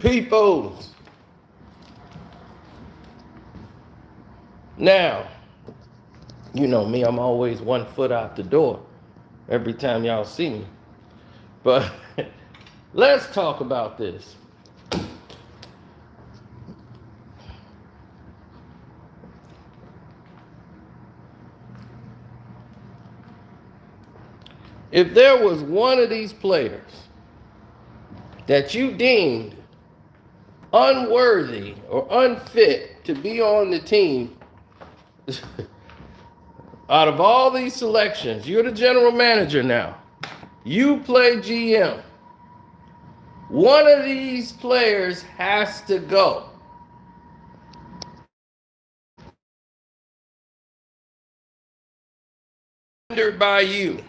peoples. Now, you know me, I'm always 1 foot out the door every time y'all see me. But let's talk about this. If there was one of these players that you deemed unworthy or unfit to be on the team, out of all these selections, you're the general manager now. You play GM. One of these players has to go. By you.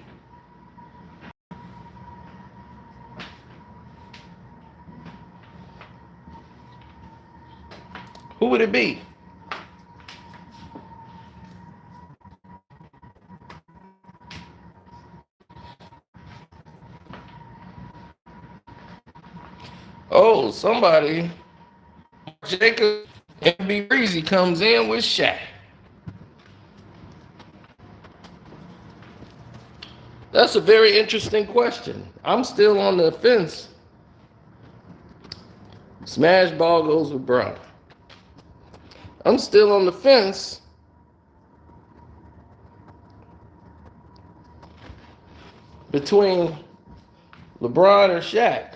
Who would it be? Oh, somebody. Jacob MB Breezy comes in with Shaq. That's a very interesting question. I'm still on the fence. Smash ball goes with Bryant. I'm still on the fence. Between LeBron or Shaq.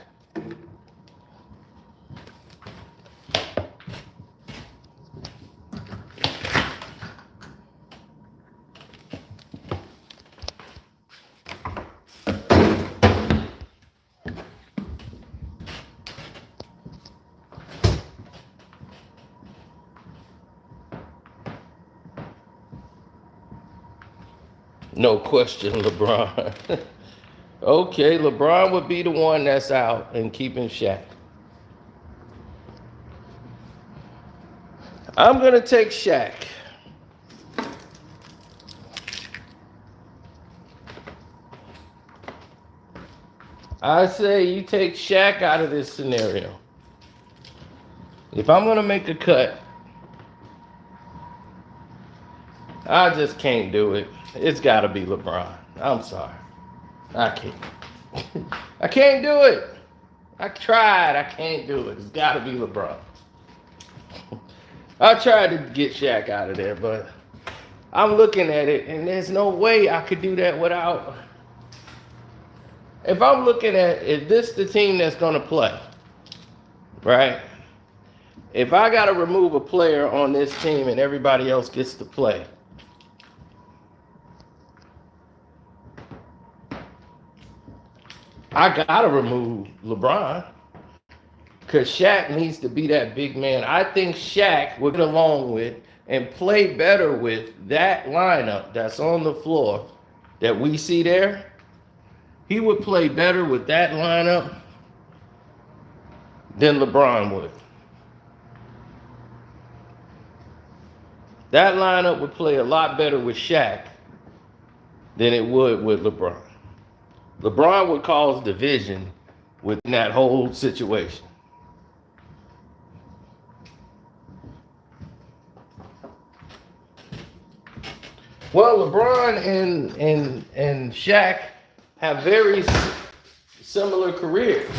No question, LeBron. Okay, LeBron would be the one that's out and keeping Shaq. I'm going to take Shaq. I say you take Shaq out of this scenario. If I'm going to make a cut, I just can't do it. It's got to be LeBron. I'm sorry. I can't. I can't do it. I tried. I can't do it. It's got to be LeBron. I tried to get Shaq out of there, but I'm looking at it, and there's no way I could do that without. If I'm looking at, if this the team that's going to play, right? If I got to remove a player on this team and everybody else gets to play, I got to remove LeBron because Shaq needs to be that big man. I think Shaq would get along with and play better with that lineup that's on the floor that we see there. He would play better with that lineup than LeBron would. That lineup would play a lot better with Shaq than it would with LeBron. LeBron would cause division within that whole situation. Well, LeBron and Shaq have very similar careers.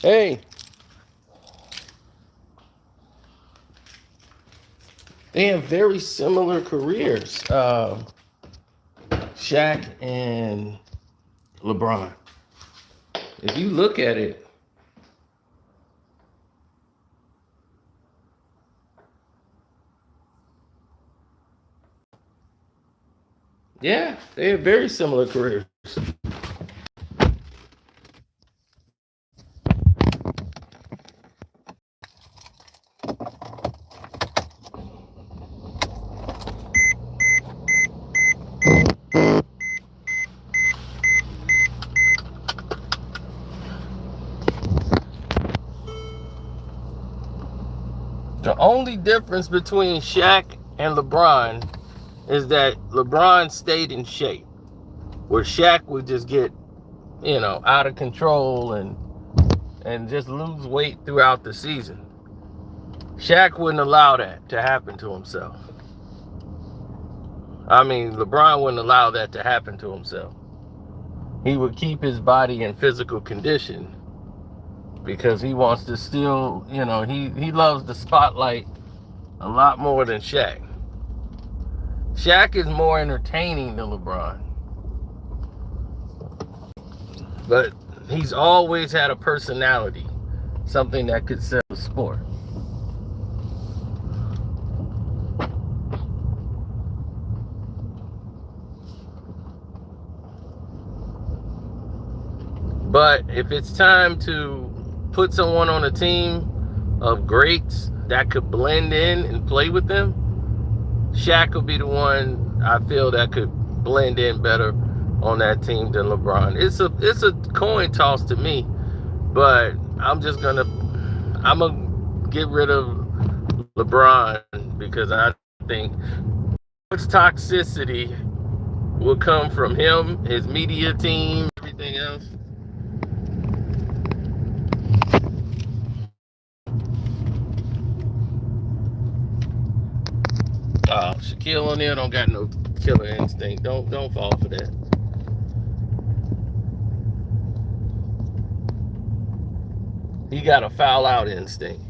Hey, they have very similar careers, Shaq and LeBron. If you look at it, yeah, they have very similar careers. The only difference between Shaq and LeBron is that LeBron stayed in shape, where Shaq would just get, out of control and just lose weight throughout the season. Shaq wouldn't allow that to happen to himself. I mean, LeBron wouldn't allow that to happen to himself. He would keep his body in physical condition because he wants to still, he loves the spotlight a lot more than Shaq. Shaq is more entertaining than LeBron. But he's always had a personality, something that could sell the sport. But if it's time to put someone on a team of greats that could blend in and play with them, Shaq will be the one I feel that could blend in better on that team than LeBron. It's a coin toss to me, but I'm gonna get rid of LeBron because I think much toxicity will come from him, his media team, everything else. Shaquille O'Neal don't got no killer instinct. Don't fall for that. He got a foul out instinct.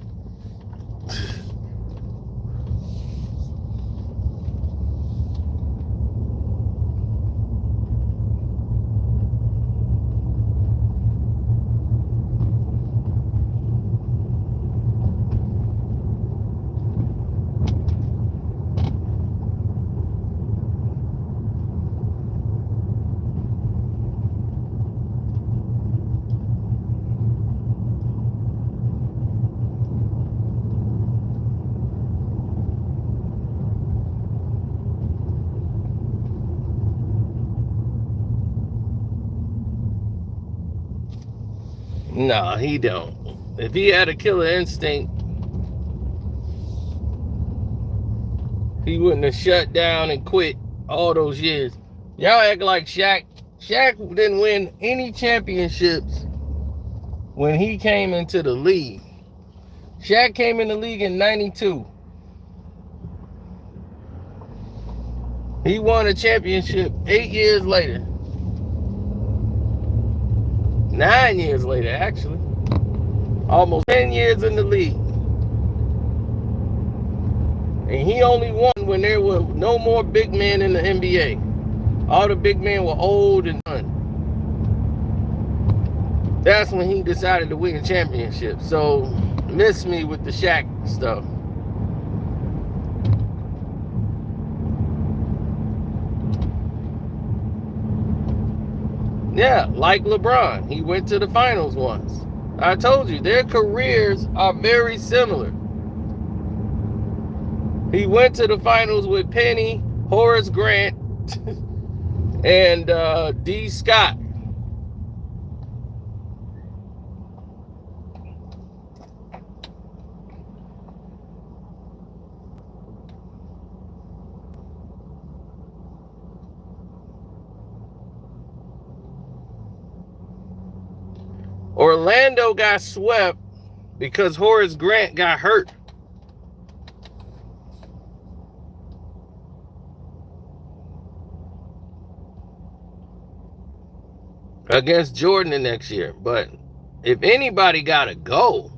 Nah, he don't. If he had a killer instinct, he wouldn't have shut down and quit all those years. Y'all act like Shaq didn't win any championships when he came into the league. Shaq came in the league in 92. He won a championship 8 years later. 9 years later, actually. Almost 10 years in the league. And he only won when there were no more big men in the NBA. All the big men were old and done. That's when he decided to win a championship. So, miss me with the Shaq stuff. Yeah, like LeBron. He went to the finals once. I told you, their careers are very similar. He went to the finals with Penny, Horace Grant, and D. Scott. Orlando got swept because Horace Grant got hurt. Against Jordan the next year. But if anybody got to go,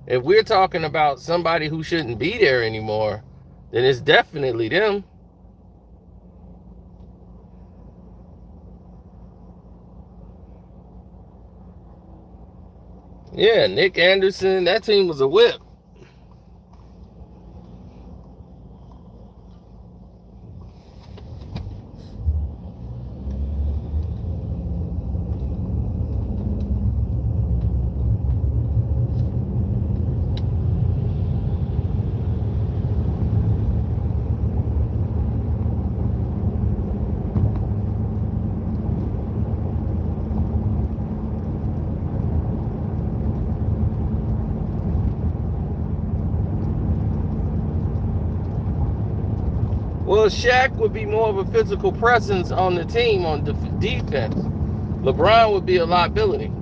if we're talking about somebody who shouldn't be there anymore, then it's definitely them. Yeah, Nick Anderson, that team was a whip. Well, Shaq would be more of a physical presence on the team on defense. LeBron would be a liability.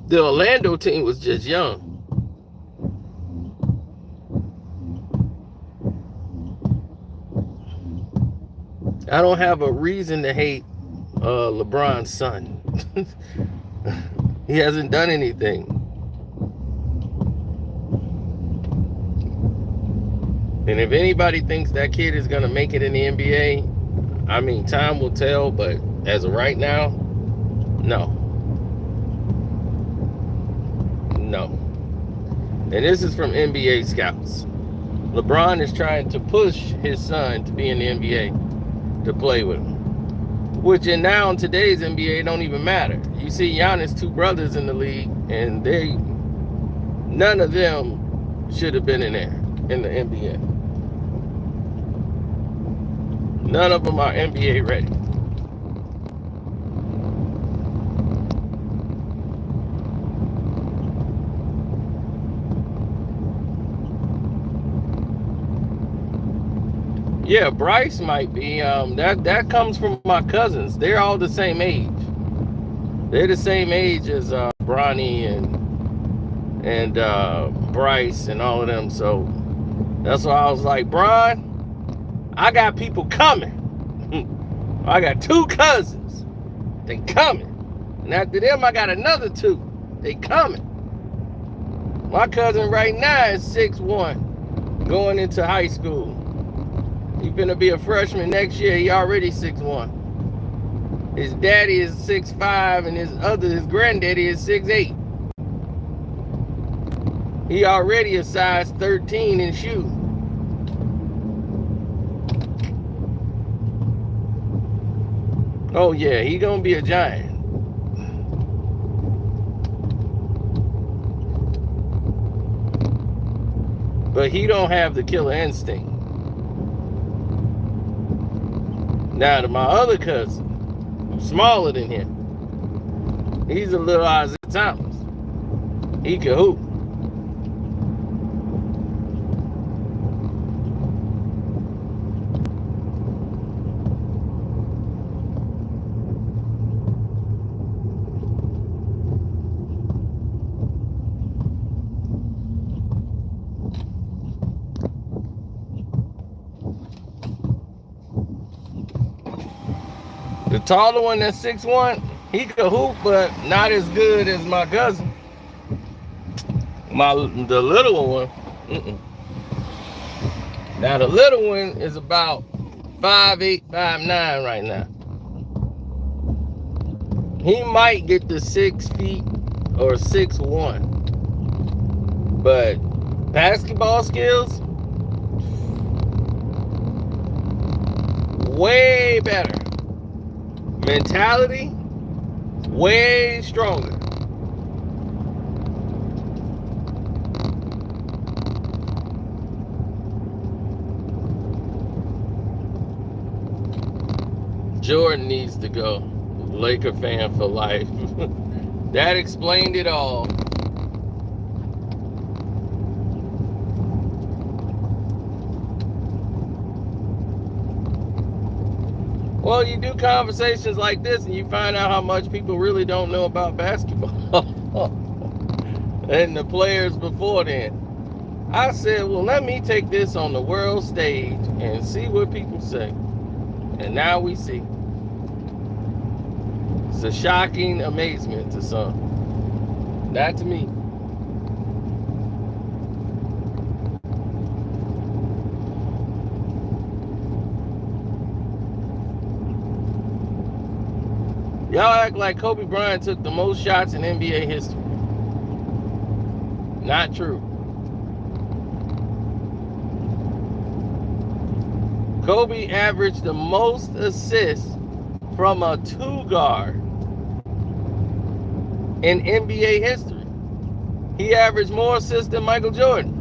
The Orlando team was just young. I don't have a reason to hate LeBron's son. He hasn't done anything. And if anybody thinks that kid is going to make it in the NBA, I mean, time will tell, but as of right now, no. No. And this is from NBA scouts. LeBron is trying to push his son to be in the NBA to play with him. Which now in today's NBA don't even matter. You see Giannis' two brothers in the league, and none of them should have been in there in the NBA. None of them are NBA ready. Yeah, Bryce might be. That comes from my cousins. They're all the same age. They're the same age as Bronny and Bryce and all of them. So that's why I was like, Bron, I got people coming. I got two cousins. They coming. And after them, I got another two. They coming. My cousin right now is 6'1", going into high school. He's gonna be a freshman next year. He already 6'1". His daddy is 6'5", and his granddaddy is 6'8". He already a size 13 in shoes. Oh yeah, he gonna be a giant. But he don't have the killer instinct. Now to my other cousin, smaller than him, he's a little Isaiah Thomas. He can hoop. The taller one that's 6'1", he could hoop, but not as good as my cousin. The little one. Now the little one is about 5'8", 5'9" right now. He might get to 6 feet or 6'1", but basketball skills, way better. Mentality, way stronger. Jordan needs to go. Laker fan for life. That explained it all. Well, you do conversations like this and you find out how much people really don't know about basketball and the players before then. I said, well, let me take this on the world stage and see what people say. And now we see. It's a shocking amazement to some. Not to me. Y'all act like Kobe Bryant took the most shots in NBA history. Not true. Kobe averaged the most assists from a 2 guard in NBA history. He averaged more assists than Michael Jordan.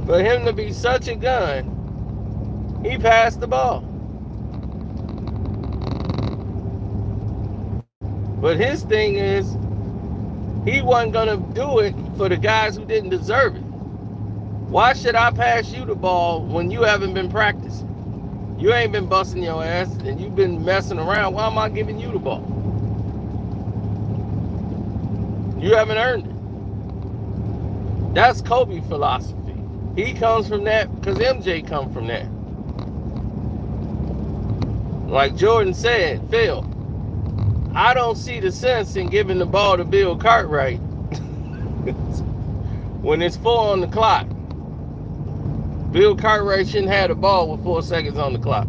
For him to be such a gun, he passed the ball. But his thing is, he wasn't going to do it for the guys who didn't deserve it. Why should I pass you the ball when you haven't been practicing? You ain't been busting your ass and you've been messing around. Why am I giving you the ball? You haven't earned it. That's Kobe's philosophy. He comes from that because MJ come from that. Like Jordan said, Phil, I don't see the sense in giving the ball to Bill Cartwright when it's 4 on the clock. Bill Cartwright shouldn't have the ball with 4 seconds on the clock.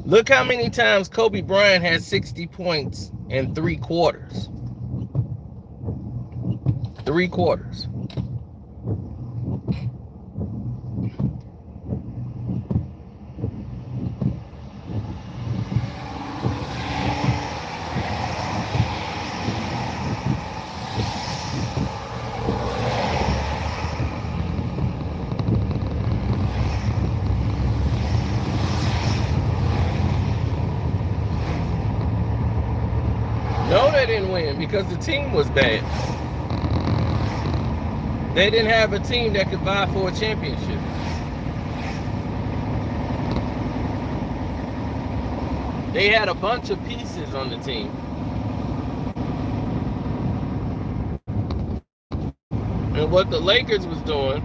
Look how many times Kobe Bryant had 60 points in 3 quarters. 3 quarters. No, they didn't win because the team was bad. They didn't have a team that could vie for a championship. They had a bunch of pieces on the team. And what the Lakers was doing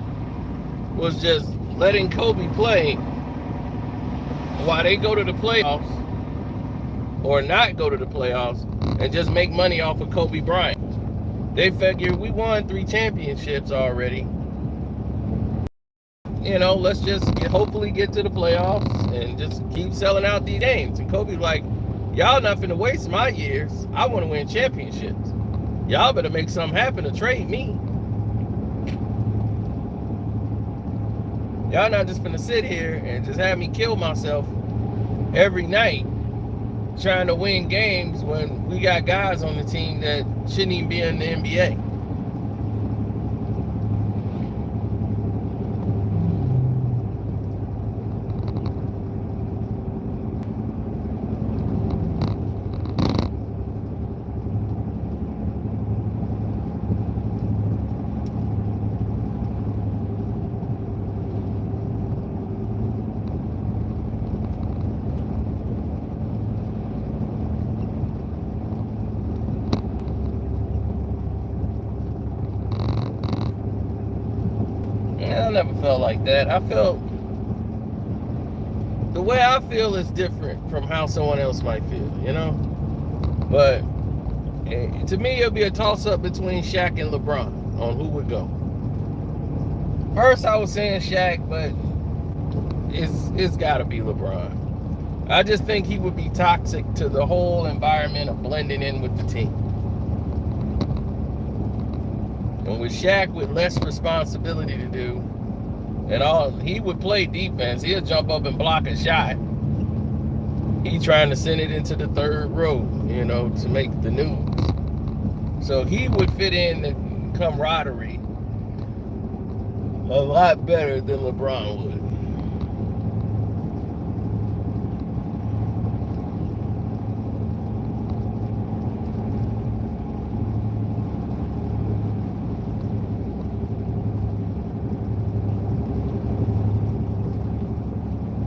was just letting Kobe play while they go to the playoffs or not go to the playoffs and just make money off of Kobe Bryant. They figured we won 3 championships already. You know, let's just hopefully get to the playoffs and just keep selling out these games. And Kobe's like, y'all not finna waste my years. I want to win championships. Y'all better make something happen to trade me. Y'all not just finna sit here and just have me kill myself every night trying to win games when we got guys on the team that shouldn't even be in the NBA. I never felt like that. I felt the way I feel is different from how someone else might feel, you know? But to me, it'll be a toss-up between Shaq and LeBron on who would go. First, I was saying Shaq, but it's got to be LeBron. I just think he would be toxic to the whole environment of blending in with the team. And with Shaq with less responsibility to do, And he would play defense. He'll jump up and block a shot. He trying to send it into the third row, to make the news. So he would fit in the camaraderie a lot better than LeBron would.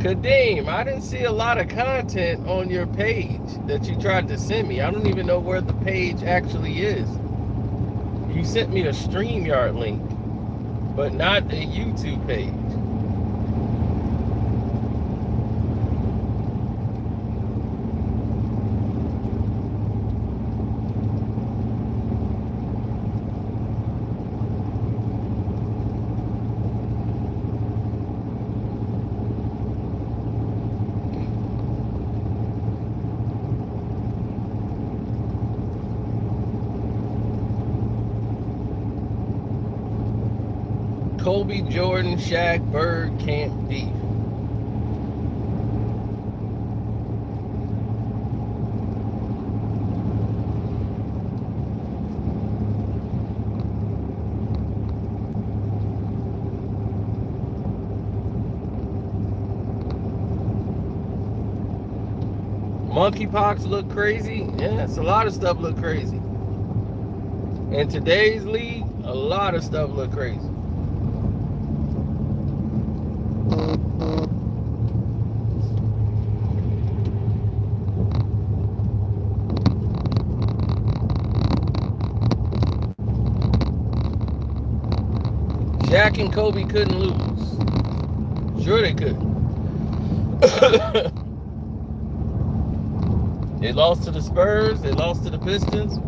Kadeem, I didn't see a lot of content on your page that you tried to send me. I don't even know where the page actually is. You sent me a StreamYard link, but not a YouTube page. Kobe, Jordan, Shaq, Bird, Camp Beef. Monkeypox look crazy. Yes, a lot of stuff look crazy. In today's league, a lot of stuff look crazy. Shaq and Kobe couldn't lose. Sure they could. They lost to the Spurs. They lost to the Pistons.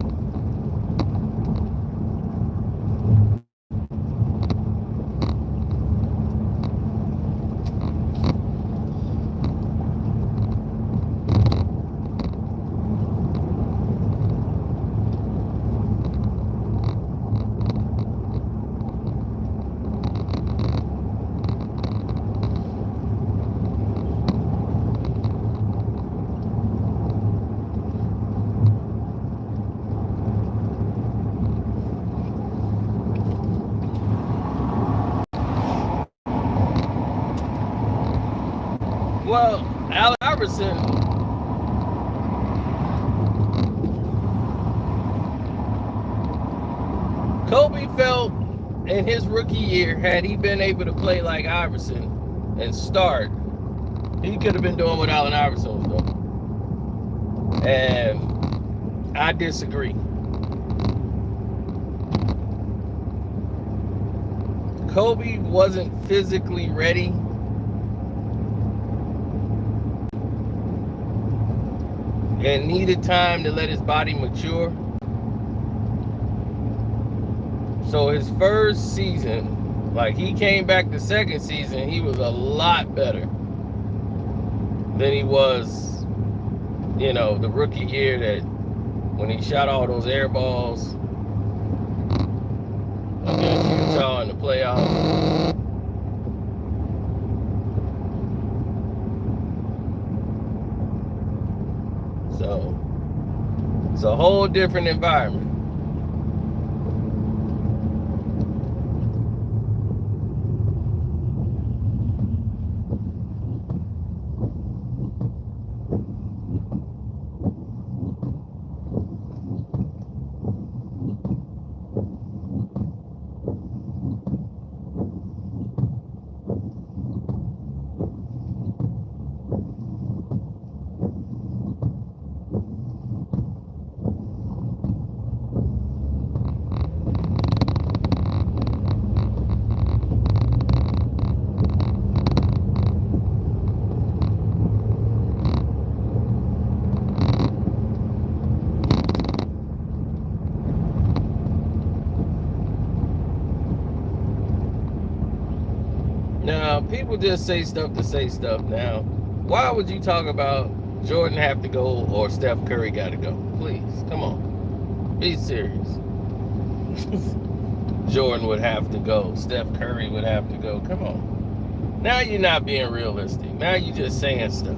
Well, Allen Iverson, Kobe felt in his rookie year, had he been able to play like Iverson and start, he could have been doing what Allen Iverson was doing. And I disagree. Kobe wasn't physically ready and needed time to let his body mature. So his first season, like he came back the second season, he was a lot better than he was, the rookie year that when he shot all those air balls against Utah in the playoffs. So it's a whole different environment. Now, people just say stuff to say stuff now. Why would you talk about Jordan have to go or Steph Curry got to go? Please, come on. Be serious. Jordan would have to go. Steph Curry would have to go. Come on. Now you're not being realistic. Now you're just saying stuff.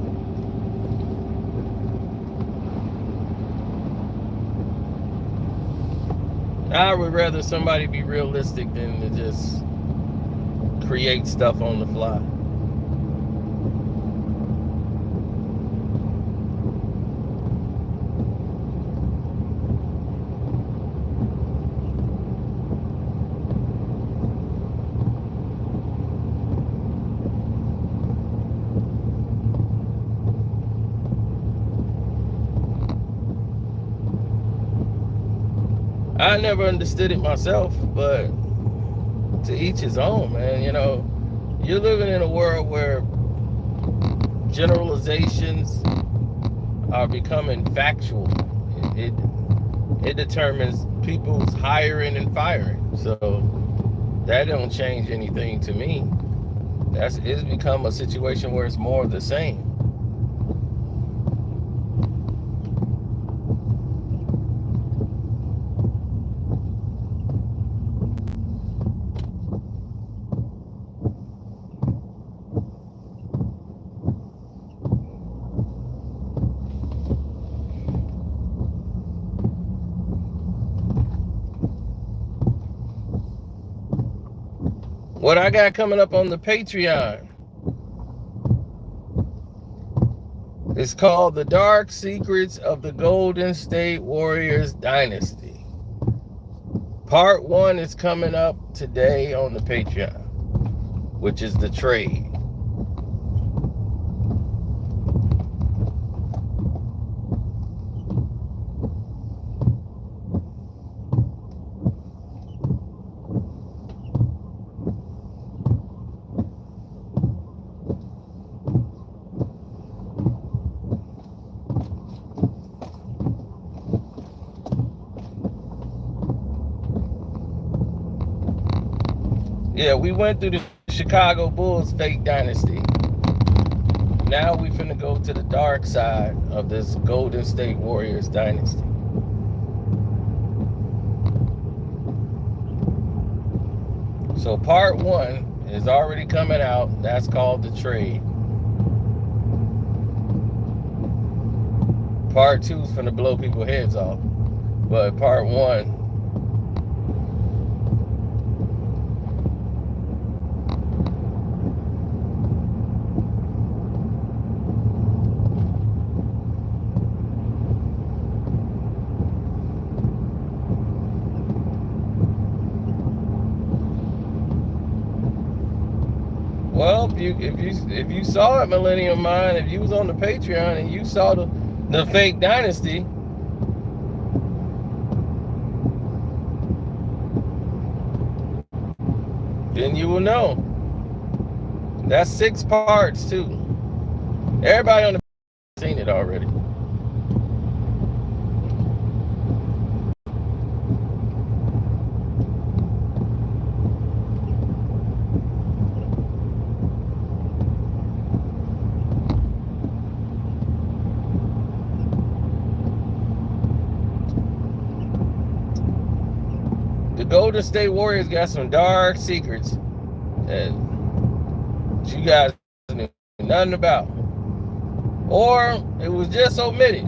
I would rather somebody be realistic than to just create stuff on the fly. I never understood it myself, but to each his own, man. You know, you're living in a world where generalizations are becoming factual. It determines people's hiring and firing. So that don't change anything to me. It's become a situation where it's more of the same. What I got coming up on the Patreon is called The Dark Secrets of the Golden State Warriors Dynasty. Part 1 is coming up today on the Patreon, which is the trade. Yeah, we went through the Chicago Bulls fake dynasty. Now we finna go to the dark side of this Golden State Warriors dynasty. So part 1 is already coming out. That's called the trade. Part 2 is finna blow people's heads off. But part 1, well, if you saw it, Millennium Mind, if you was on the Patreon and you saw the fake dynasty, then you will know. That's 6 parts too. Everybody on the seen it already. The Golden State Warriors got some dark secrets that you guys knew nothing about, or it was just omitted.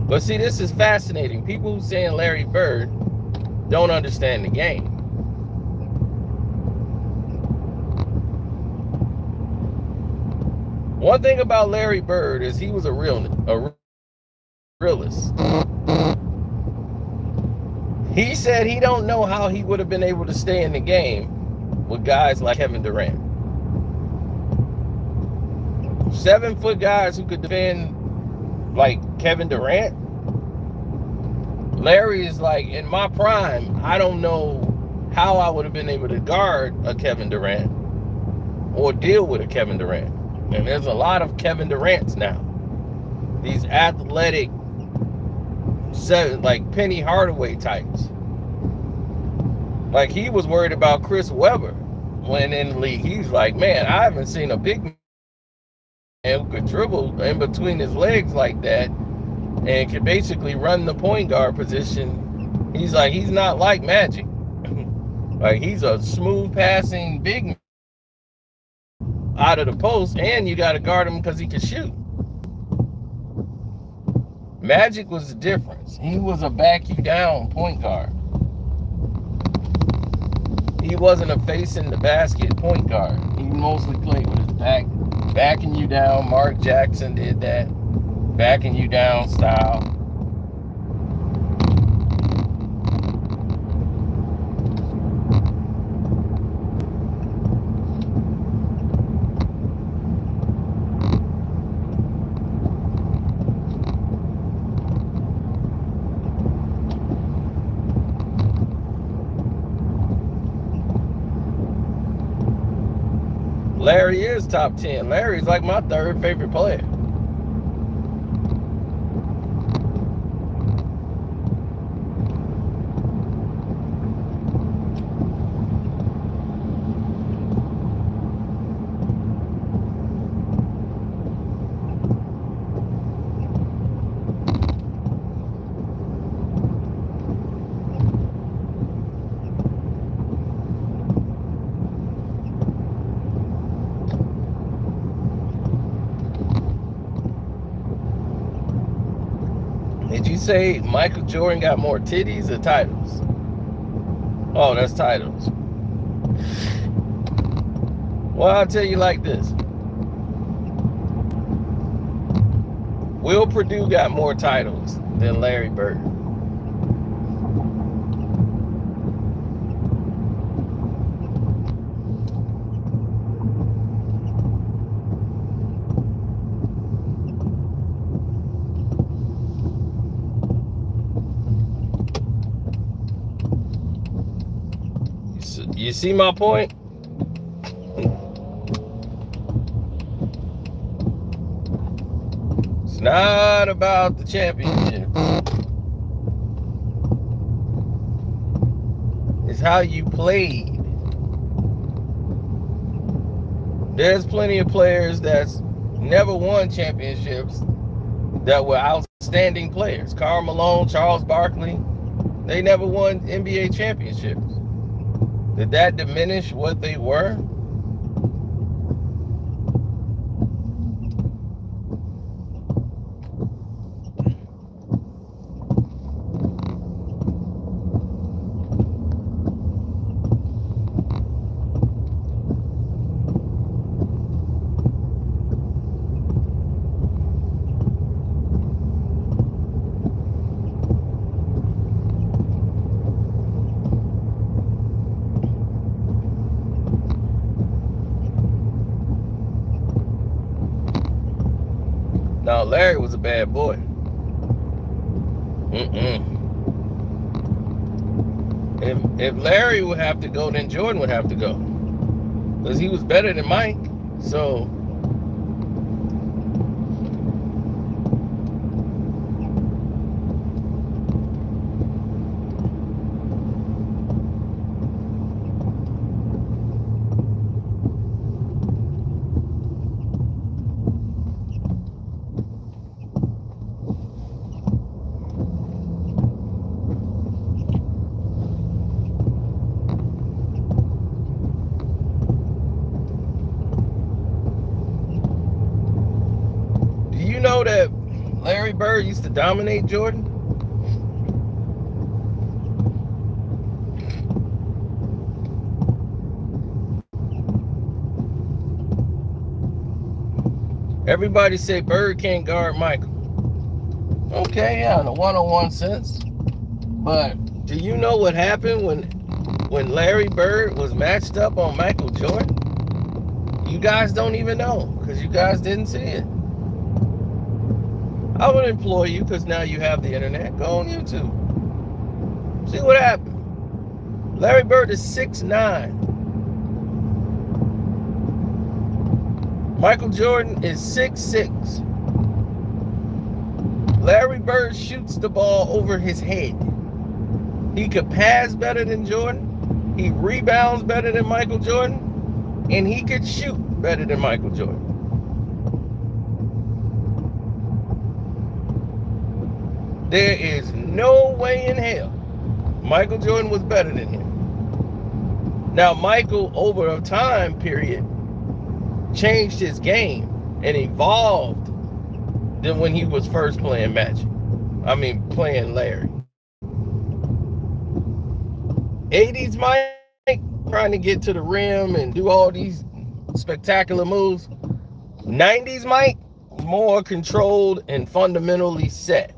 But see, this is fascinating. People who saying Larry Bird don't understand the game. One thing about Larry Bird is he was a realist. He said he don't know how he would have been able to stay in the game with guys like Kevin Durant. 7-foot guys who could defend like Kevin Durant. Larry is like, in my prime, I don't know how I would have been able to guard a Kevin Durant or deal with a Kevin Durant. And there's a lot of Kevin Durants now. These athletic, like Penny Hardaway types. Like he was worried about Chris Webber when in the league. He's like, man, I haven't seen a big who could dribble in between his legs like that and could basically run the point guard position. He's not like Magic. Like, he's a smooth passing big out of the post, and you got to guard him because he can shoot. Magic was the difference. He was a back you down point guard. He wasn't a facing the basket point guard. He mostly played with his back, backing you down. Mark Jackson did that, backing you down style. Larry is top 10. Larry's like my third favorite player. Did you say Michael Jordan got more titties or titles? Oh, that's titles. Well, I'll tell you like this. Will Purdue got more titles than Larry Bird. You see my point? It's not about the championship. It's how you played. There's plenty of players that's never won championships that were outstanding players. Karl Malone, Charles Barkley, they never won NBA championships. Did that diminish what they were? No, Larry was a bad boy. If Larry would have to go, then Jordan would have to go. Because he was better than Mike. So you know that Larry Bird used to dominate Jordan? Everybody say Bird can't guard Michael. Okay, yeah, in a one-on-one sense. But do you know what happened when Larry Bird was matched up on Michael Jordan? You guys don't even know because you guys didn't see it. I would implore you, because now you have the internet, go on YouTube. See what happened. Larry Bird is 6'9". Michael Jordan is 6'6". Larry Bird shoots the ball over his head. He could pass better than Jordan. He rebounds better than Michael Jordan. And he could shoot better than Michael Jordan. There is no way in hell Michael Jordan was better than him. Now, Michael, over a time period, changed his game and evolved than when he was first playing Magic. Playing Larry. 80s Mike, trying to get to the rim and do all these spectacular moves. 90s Mike, more controlled and fundamentally set.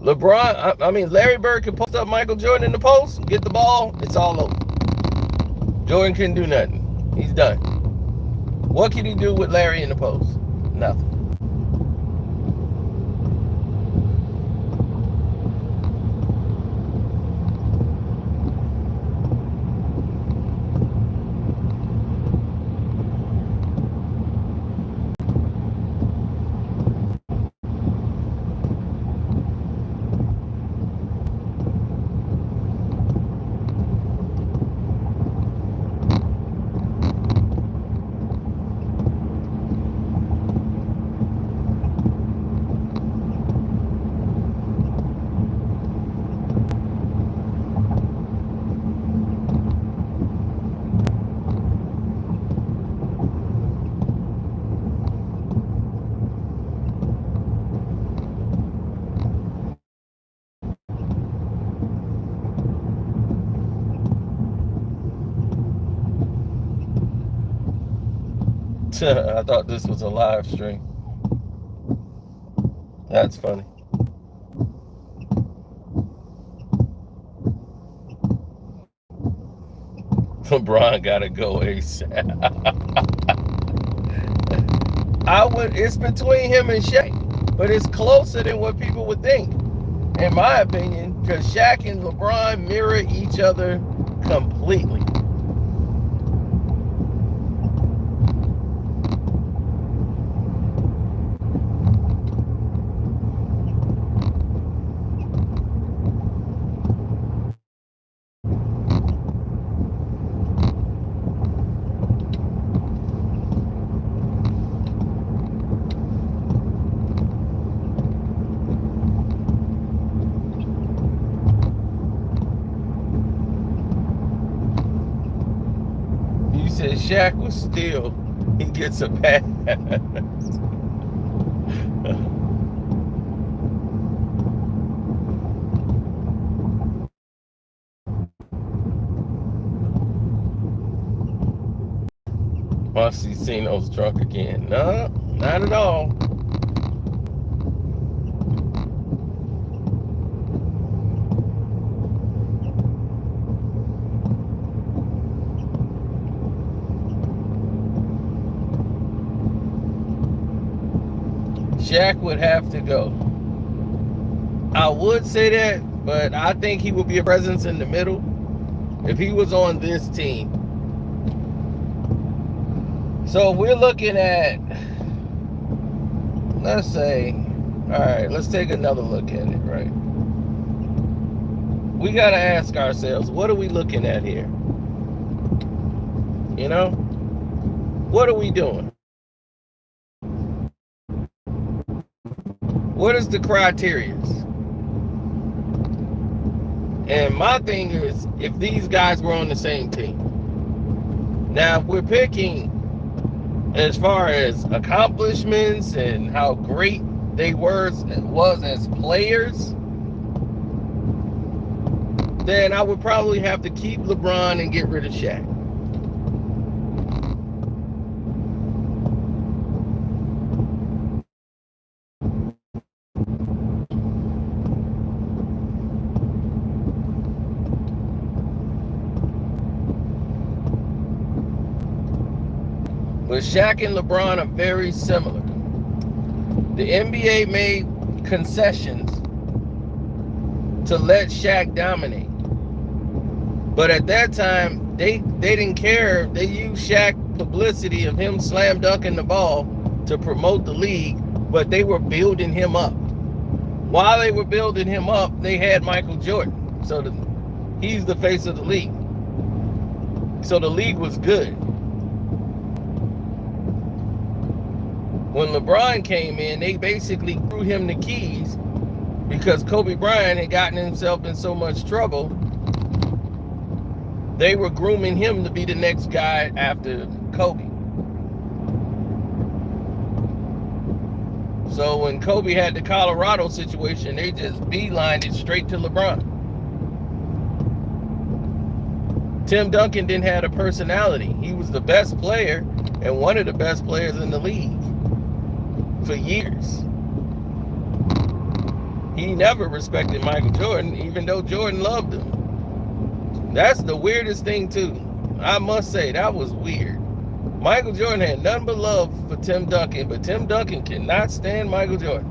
LeBron, Larry Bird could post up Michael Jordan in the post, get the ball, it's all over. Jordan couldn't do nothing. He's done. What can he do with Larry in the post? Nothing. I thought this was a live stream. That's funny. LeBron gotta go ASAP. It's between him and Shaq, but it's closer than what people would think, in my opinion, because Shaq and LeBron mirror each other completely. Said Shaq was still, he gets a pass. Marcino's drunk again. No, not at all. Shaq would have to go. I would say that, but I think he would be a presence in the middle if he was on this team. So we're looking at, let's say, all right, let's take another look at it, right? We got to ask ourselves, what are we looking at here? You know? What are we doing? What is the criteria? And my thing is, if these guys were on the same team. Now, if we're picking as far as accomplishments and how great they was as players, then I would probably have to keep LeBron and get rid of Shaq. But Shaq and LeBron are very similar. The NBA made concessions to let Shaq dominate. But at that time, they didn't care. They used Shaq publicity of him slam dunking the ball to promote the league, but they were building him up. While they were building him up, they had Michael Jordan. So he's the face of the league. So the league was good. When LeBron came in, they basically threw him the keys because Kobe Bryant had gotten himself in so much trouble. They were grooming him to be the next guy after Kobe. So when Kobe had the Colorado situation, they just beelined it straight to LeBron. Tim Duncan didn't have a personality. He was the best player and one of the best players in the league for years. He never respected Michael Jordan, even though Jordan loved him. That's the weirdest thing too. I must say, that was weird. Michael Jordan had nothing but love for Tim Duncan, but Tim Duncan cannot stand Michael Jordan.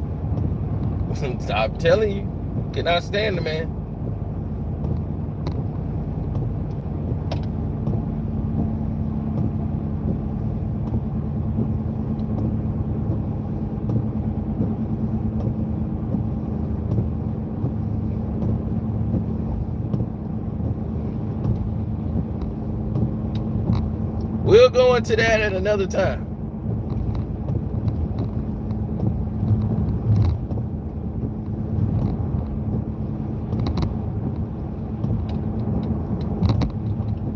I'm telling you, cannot stand the man. We'll go into that at another time.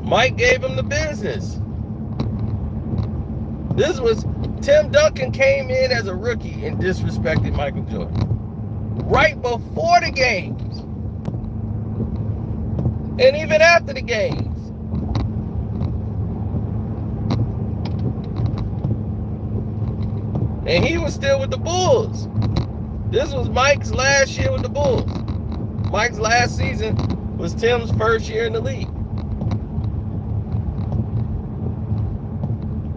Mike gave him the business. This was Tim Duncan came in as a rookie and disrespected Michael Jordan right before the games and even after the games. And he was still with the Bulls. This was Mike's last year with the Bulls. Mike's last season was Tim's first year in the league.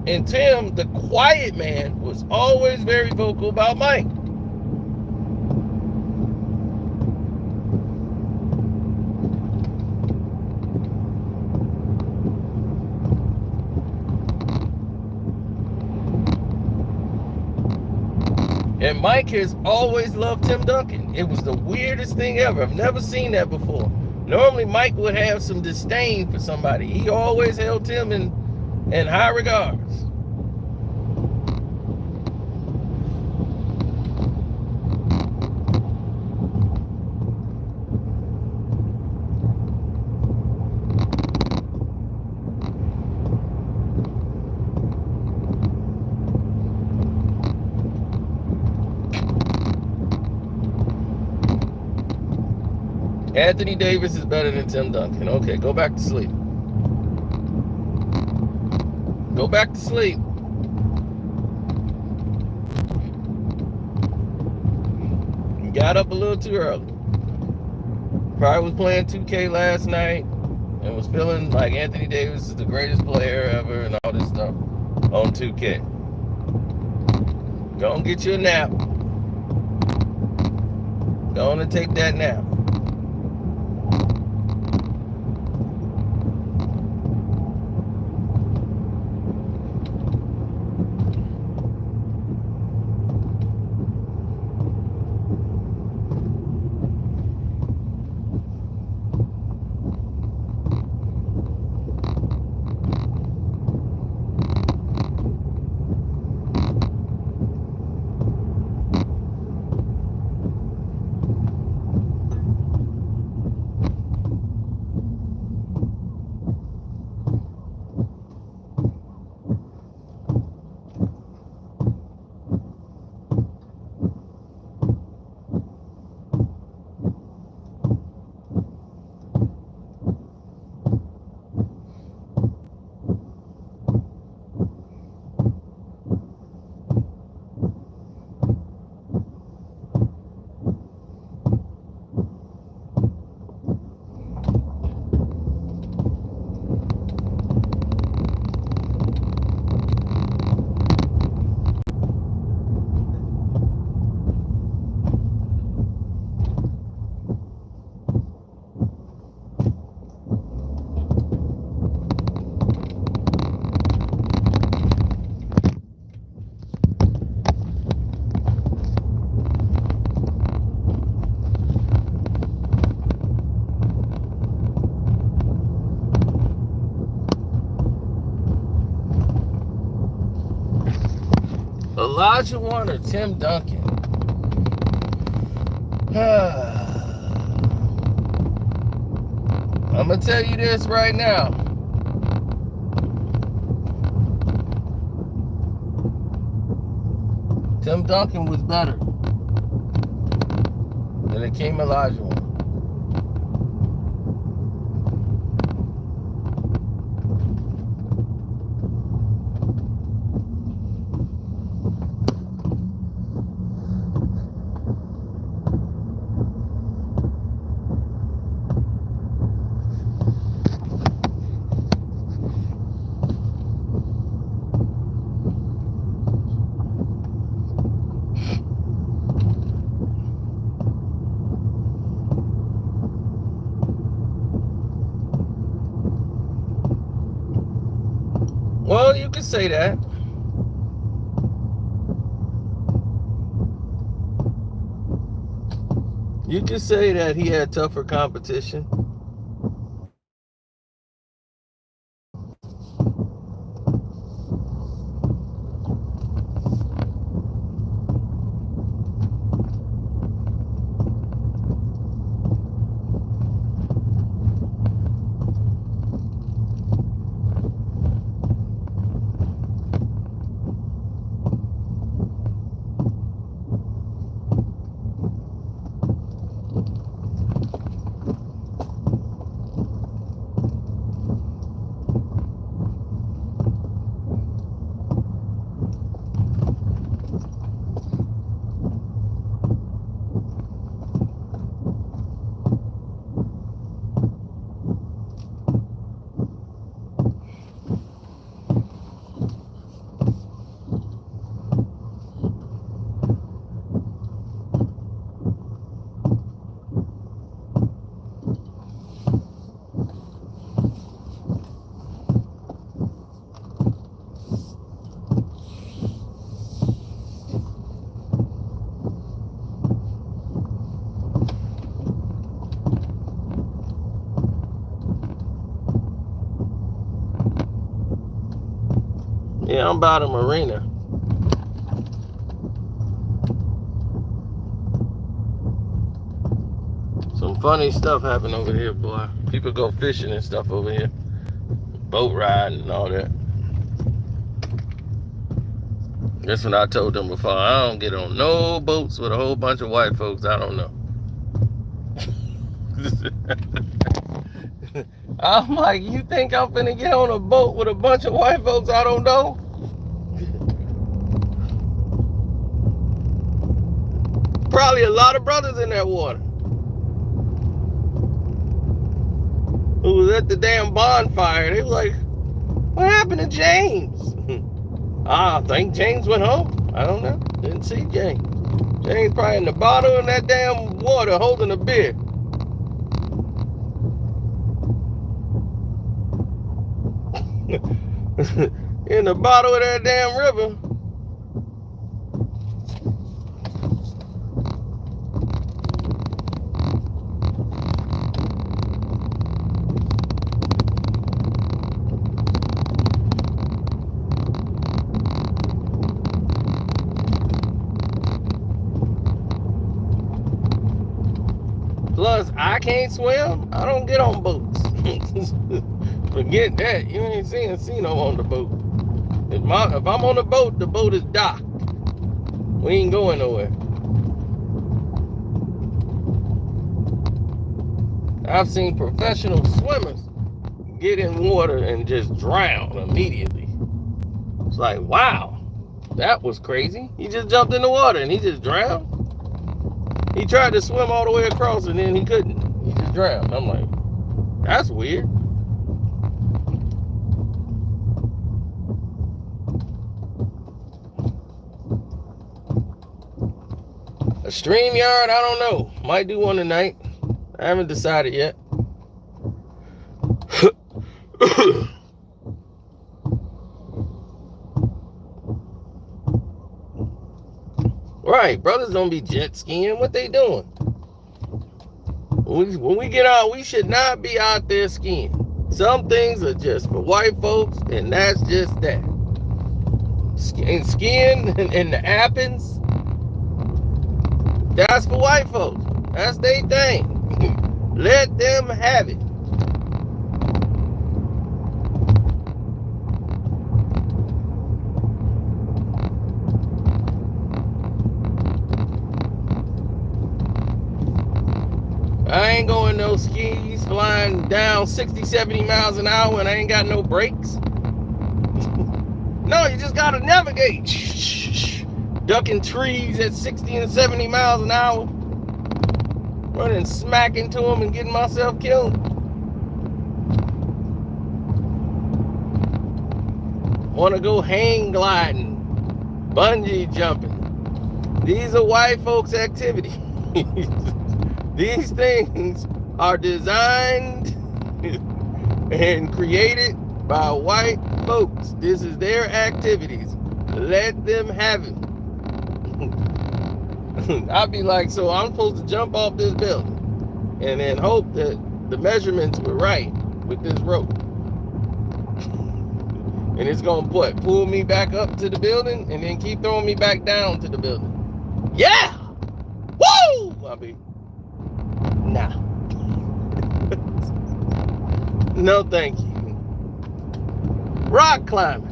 And Tim, the quiet man, was always very vocal about Mike. And Mike has always loved Tim Duncan. It was the weirdest thing ever. I've never seen that before. Normally, Mike would have some disdain for somebody. He always held Tim in high regards. Anthony Davis is better than Tim Duncan. Okay, go back to sleep. Go back to sleep. You got up a little too early. Probably was playing 2K last night and was feeling like Anthony Davis is the greatest player ever and all this stuff on 2K. Go and get you a nap. Go on and take that nap. Olajuwon or Tim Duncan? I'm going to tell you this right now. Tim Duncan was better than Hakeem Olajuwon. Well, you could say that. You could say that he had tougher competition. Yeah, I'm by the marina. Some funny stuff happen over here, boy. People go fishing and stuff over here. Boat riding and all that. That's when I told them before, I don't get on no boats with a whole bunch of white folks I don't know. I'm like, you think I'm finna get on a boat with a bunch of white folks I don't know? Probably a lot of brothers in that water who was at the damn bonfire. They was like, what happened to James? I think James went home. I don't know. Didn't see James. James probably in the bottom of that damn water holding a beer. In the bottom of that damn river. Plus, I can't swim. I don't get on boats. Forget that. You ain't seen no on the boat. If I'm on the boat is docked. We ain't going nowhere. I've seen professional swimmers get in water and just drown immediately. It's like, wow, that was crazy. He just jumped in the water and he just drowned. He tried to swim all the way across and then he couldn't. He just drowned. I'm like, that's weird. A StreamYard, I don't know. Might do one tonight. I haven't decided yet. Right, brothers don't be jet skiing. What they doing? When we get out, we should not be out there skiing. Some things are just for white folks, and that's just that. And skiing in the Athens, that's for white folks. That's their thing. Let them have it. I ain't going no skis flying down 60, 70 miles an hour and I ain't got no brakes. No, you just gotta navigate. Ducking trees at 60 and 70 miles an hour. Running smack into them and getting myself killed. Wanna go hang gliding, bungee jumping. These are white folks' activities. These things are designed and created by white folks. This is their activities. Let them have it. I'd be like, so I'm supposed to jump off this building and then hope that the measurements were right with this rope. And it's gonna pull me back up to the building and then keep throwing me back down to the building. Yeah! Woo! I'll be, nah. No, thank you. Rock climbing.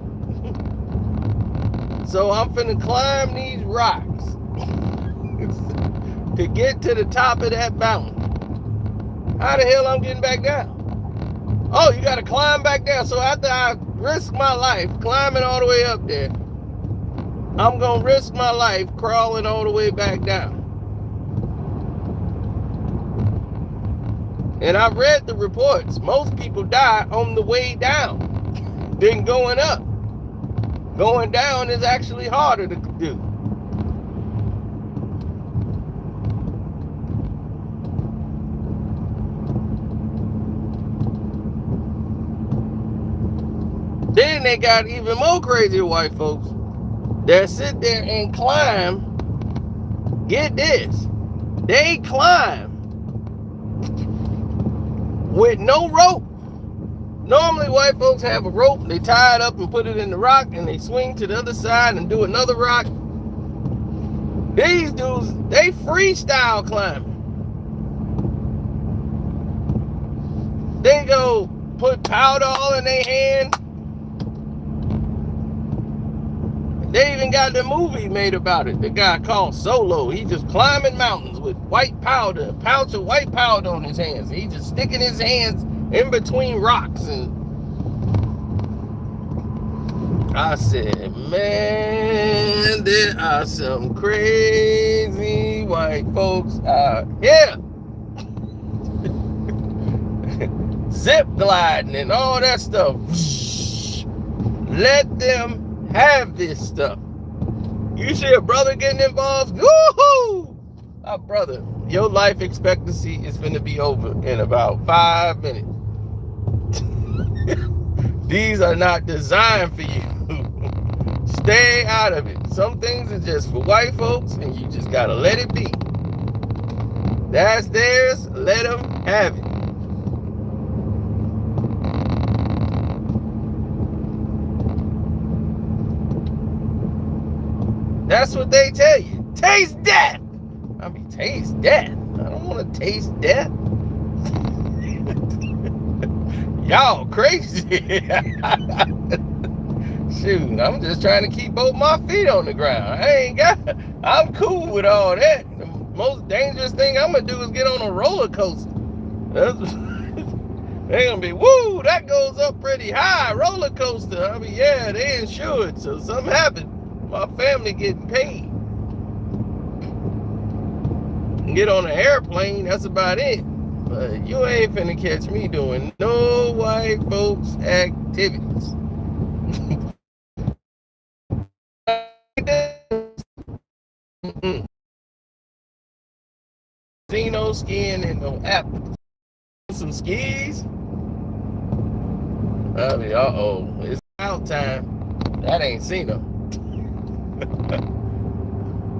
So I'm finna climb these rocks to get to the top of that mountain. How the hell I'm getting back down? Oh, you gotta climb back down. So after I risk my life climbing all the way up there, I'm gonna risk my life crawling all the way back down. And I've read the reports. Most people die on the way down than going up. Going down is actually harder to do. Then they got even more crazy white folks that sit there and climb. Get this. They climb with no rope. Normally white folks have a rope, they tie it up and put it in the rock and they swing to the other side and do another rock. These dudes, they freestyle climbing. They go put powder all in their hand. They even got the movie made about it. The guy called Solo. He just climbing mountains with white powder, a pouch of white powder on his hands. He just sticking his hands in between rocks. And I said, man, there are some crazy white folks out here. Zip gliding and all that stuff. Let them have this stuff. You see a brother getting involved? Woohoo! My brother, your life expectancy is going to be over in about 5 minutes. These are not designed for you. Stay out of it. Some things are just for white folks and you just got to let it be. That's theirs. Let them have it. That's what they tell you. Taste death. I mean, taste death. I don't want to taste death. Y'all crazy. Shoot, I'm just trying to keep both my feet on the ground. I'm cool with all that. The most dangerous thing I'm going to do is get on a roller coaster. They're going to be, woo, that goes up pretty high, roller coaster. I mean, yeah, they insured, so something happened. My family getting paid. Get on an airplane, that's about it. But you ain't finna catch me doing no white folks activities. See no skiing and no apples. Some skis. I mean, it's out time. That ain't seen them.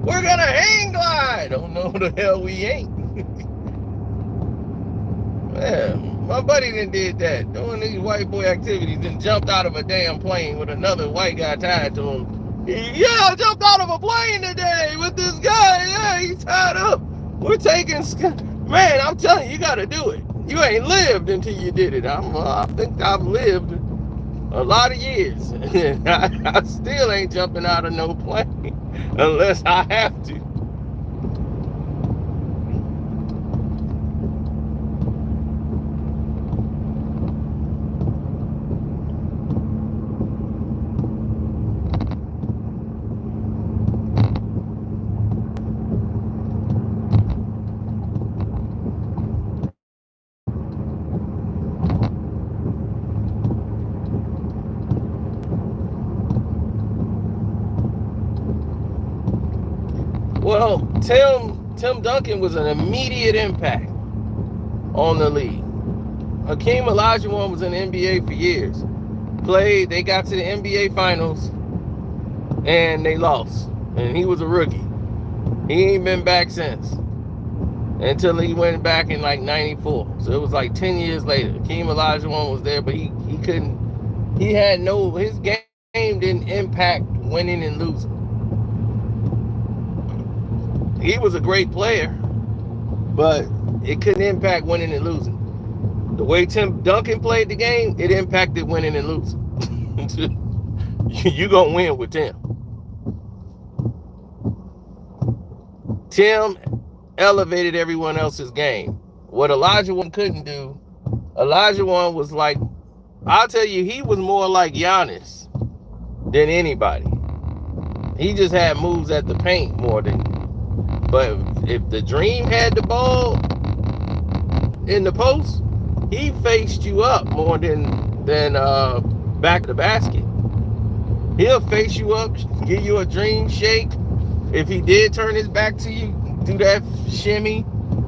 We're gonna hang glide. Don't know who the hell we ain't. Man, my buddy done did that. Doing these white boy activities, then jumped out of a damn plane with another white guy tied to him Yeah, I jumped out of a plane today with this guy. Yeah, he's tied up. We're taking. Man, I'm telling you, you got to do it. You ain't lived until you did it. I think I've lived a lot of years. I still ain't jumping out of no plane unless I have to. Well, Tim Duncan was an immediate impact on the league. Hakeem Olajuwon was in the NBA for years. They got to the NBA Finals, and they lost. And he was a rookie. He ain't been back since. Until he went back in like 94. So it was like 10 years later. Hakeem Olajuwon was there, but he couldn't, his game didn't impact winning and losing. He was a great player, but it couldn't impact winning and losing. The way Tim Duncan played the game, it impacted winning and losing. You gonna win with Tim. Tim elevated everyone else's game. What Olajuwon couldn't do, Olajuwon was like, I'll tell you, he was more like Giannis than anybody. He just had moves at the paint more than. But if the Dream had the ball in the post, he faced you up more than back to the basket. He'll face you up, give you a Dream shake. If he did turn his back to you, do that shimmy,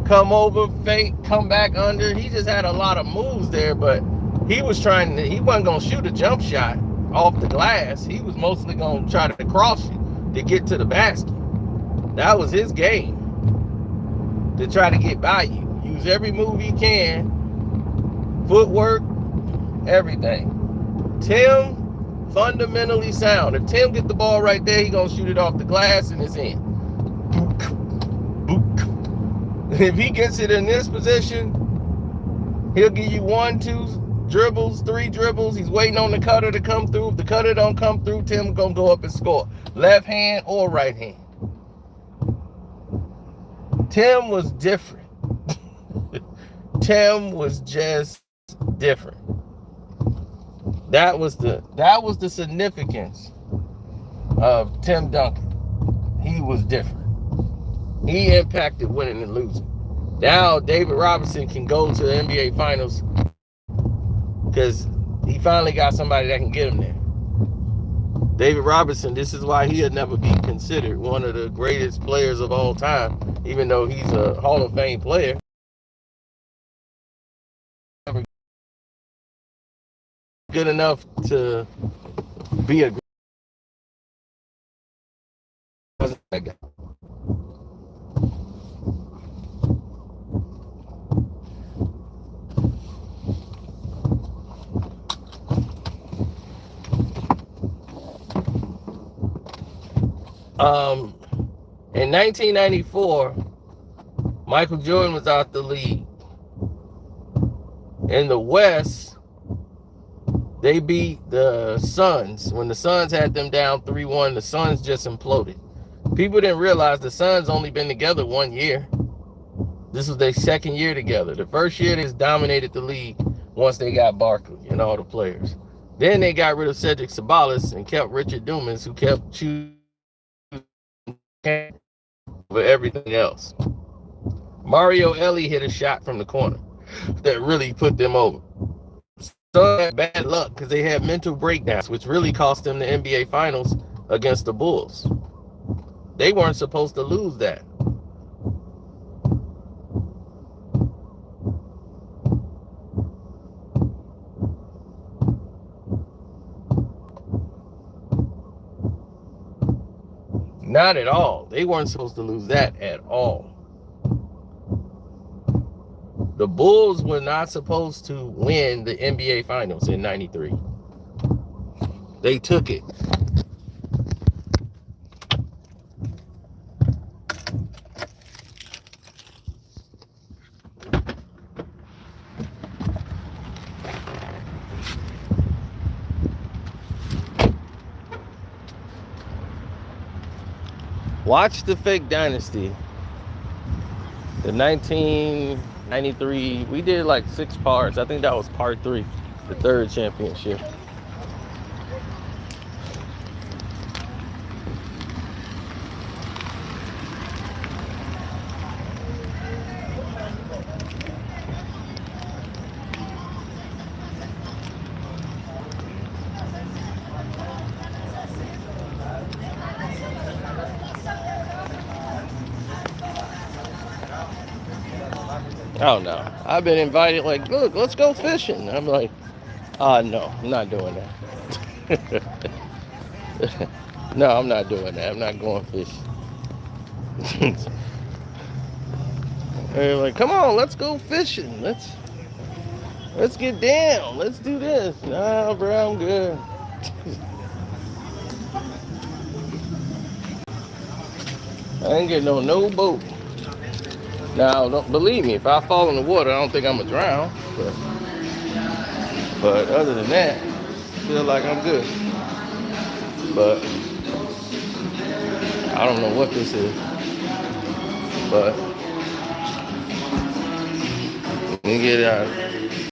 come over, fake, come back under. He just had a lot of moves there, but he wasn't going to shoot a jump shot off the glass. He was mostly going to try to cross you to get to the basket. That was his game, to try to get by you. Use every move he can, footwork, everything. Tim, fundamentally sound. If Tim get the ball right there, he gonna shoot it off the glass and it's in. If he gets it in this position, he'll give you 1, 2 dribbles, 3 dribbles. He's waiting on the cutter to come through. If the cutter don't come through, Tim gonna go up and score. Left hand or right hand. Tim was different. Tim was just different. That was the significance of Tim Duncan. He was different. He impacted winning and losing. Now David Robinson can go to the NBA Finals because he finally got somebody that can get him there. David Robinson, this is why he'll never be considered one of the greatest players of all time, even though he's a Hall of Fame player. Good enough to be a great guy. In 1994, Michael Jordan was out the league. In the West, they beat the Suns. When the Suns had them down 3-1, the Suns just imploded. People didn't realize the Suns only been together 1 year. This was their second year together. The first year they just dominated the league once they got Barkley and all the players. Then they got rid of Cedric Sabalas and kept Richard Dumas, who kept choosing over everything else. Mario Elie hit a shot from the corner that really put them over. So they had bad luck because they had mental breakdowns, which really cost them the NBA Finals against the Bulls. They weren't supposed to lose that. Not at all. They weren't supposed to lose that at all. The Bulls were not supposed to win the NBA Finals in '93. They took it. Watch the fake Dynasty. The 1993. We did like 6 parts. I think that was part 3. The 3rd championship. Oh no. I've been invited like, look, let's go fishing. I'm like, no, I'm not doing that. No, I'm not doing that. I'm not going fishing. They're like, come on, let's go fishing. Let's get down. Let's do this. Nah, bro, I'm good. I ain't getting on no boat. Now, don't believe me. If I fall in the water, I don't think I'm gonna drown. But other than that, I feel like I'm good. But I don't know what this is. But let me get out.